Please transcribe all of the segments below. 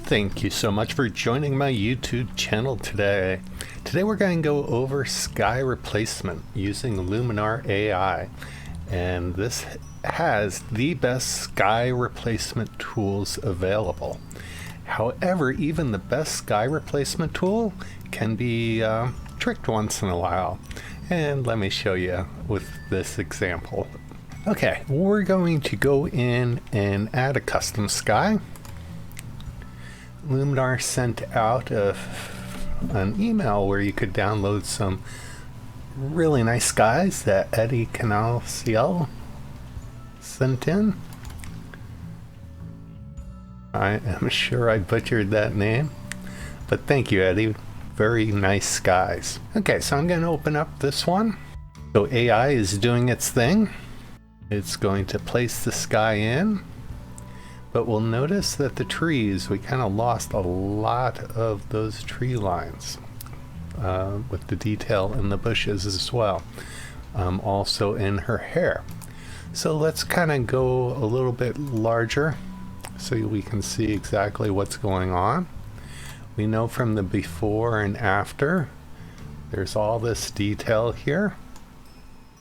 Thank you so much for joining my YouTube channel today. Today we're going to go over sky replacement using Luminar AI, and this has the best sky replacement tools available. However, even the best sky replacement tool can be tricked once in a while, and let me show you with this example. Okay, we're going to go in and add a custom sky. Luminar sent out an email where you could download some really nice skies that Eddie Canalciel sent in. I am sure I butchered that name, but thank you, Eddie. Very nice skies. Okay, so I'm going to open up this one. So AI is doing its thing. It's going to place the sky in. But we'll notice that the trees, we kind of lost a lot of those tree lines with the detail in the bushes as well. Also in her hair. So let's kind of go a little bit larger so we can see exactly what's going on. We know from the before and after, there's all this detail here.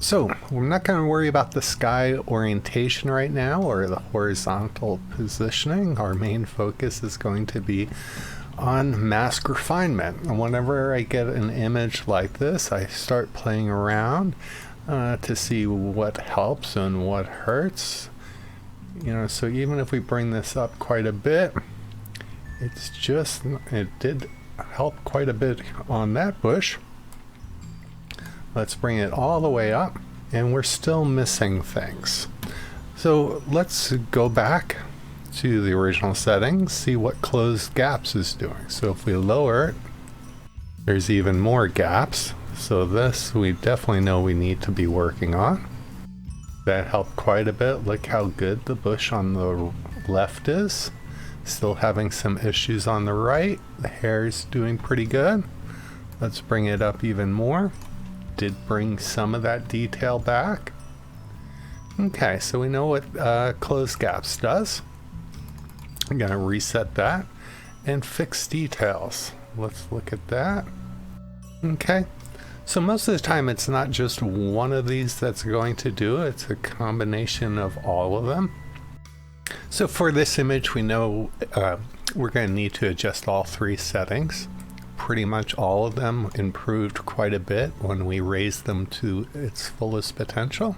So we're not going to worry about the sky orientation right now or the horizontal positioning. Our main focus is going to be on mask refinement. And whenever I get an image like this, I start playing around to see what helps and what hurts. You know, so even if we bring this up quite a bit, it did help quite a bit on that bush. Let's bring it all the way up, and we're still missing things. So let's go back to the original settings, see what closed gaps is doing. So if we lower it, there's even more gaps. So this we definitely know we need to be working on. That helped quite a bit. Look how good the bush on the left is. Still having some issues on the right. The hair's doing pretty good. Let's bring it up even more. Did bring some of that detail back. Okay, so we know what closed gaps does. I'm gonna reset that and fix details. Let's look at that. Okay, so most of the time it's not just one of these that's going to do it, it's a combination of all of them. So for this image, we know we're going to need to adjust all three settings. Pretty much all of them improved quite a bit when we raised them to its fullest potential.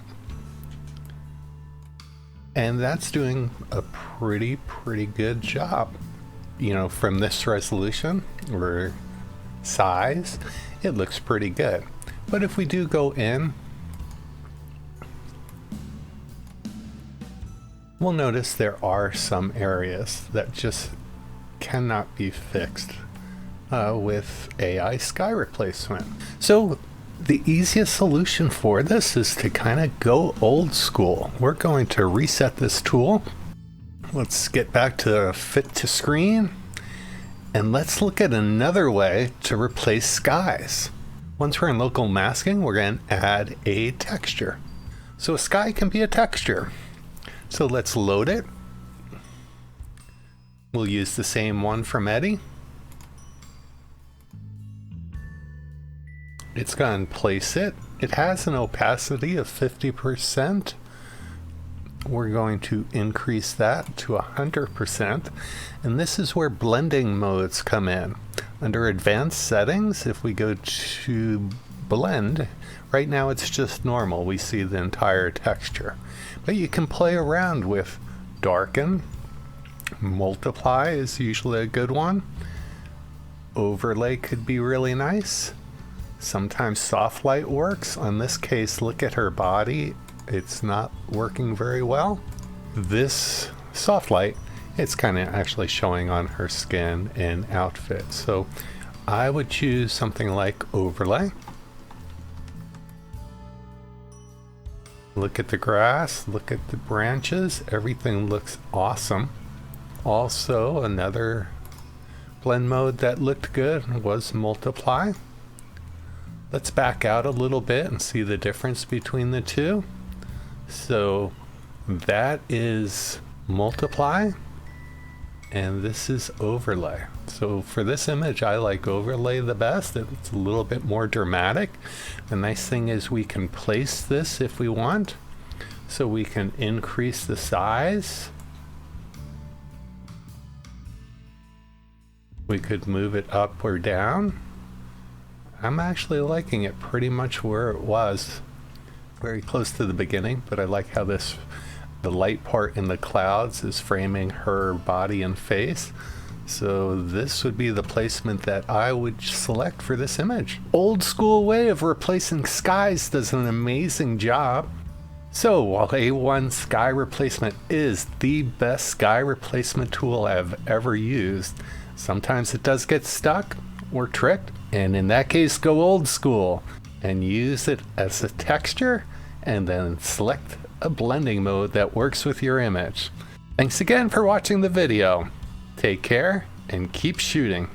And that's doing a pretty good job. You know, from this resolution or size, it looks pretty good. But if we do go in, we'll notice there are some areas that just cannot be fixed with AI sky replacement. So the easiest solution for this is to kind of go old school. We're going to reset this tool. Let's get back to fit to screen, and let's look at another way to replace skies. Once we're in local masking, we're going to add a texture. So a sky can be a texture. So let's load it. We'll use the same one from Eddie. It's going to place it. It has an opacity of 50%. We're going to increase that to 100%. And this is where blending modes come in. Under advanced settings, if we go to blend, right now it's just normal. We see the entire texture. But you can play around with darken. Multiply is usually a good one. Overlay could be really nice. Sometimes soft light works. On this case, look at her body. It's not working very well. This soft light, it's kind of actually showing on her skin and outfit. So I would choose something like overlay. Look at the grass, look at the branches. Everything looks awesome. Also, another blend mode that looked good was multiply. Let's back out a little bit and see the difference between the two. So that is multiply. and this is overlay. So for this image, I like overlay the best. It's a little bit more dramatic. The nice thing is we can place this if we want. So we can increase the size. We could move it up or down. I'm actually liking it pretty much where it was, very close to the beginning, but I like how the light part in the clouds is framing her body and face. So this would be the placement that I would select for this image. Old school way of replacing skies does an amazing job. So while A1 sky replacement is the best sky replacement tool I've ever used, sometimes it does get stuck or tricked, and in that case go old school and use it as a texture and then select a blending mode that works with your image. Thanks again for watching the video. Take care and keep shooting.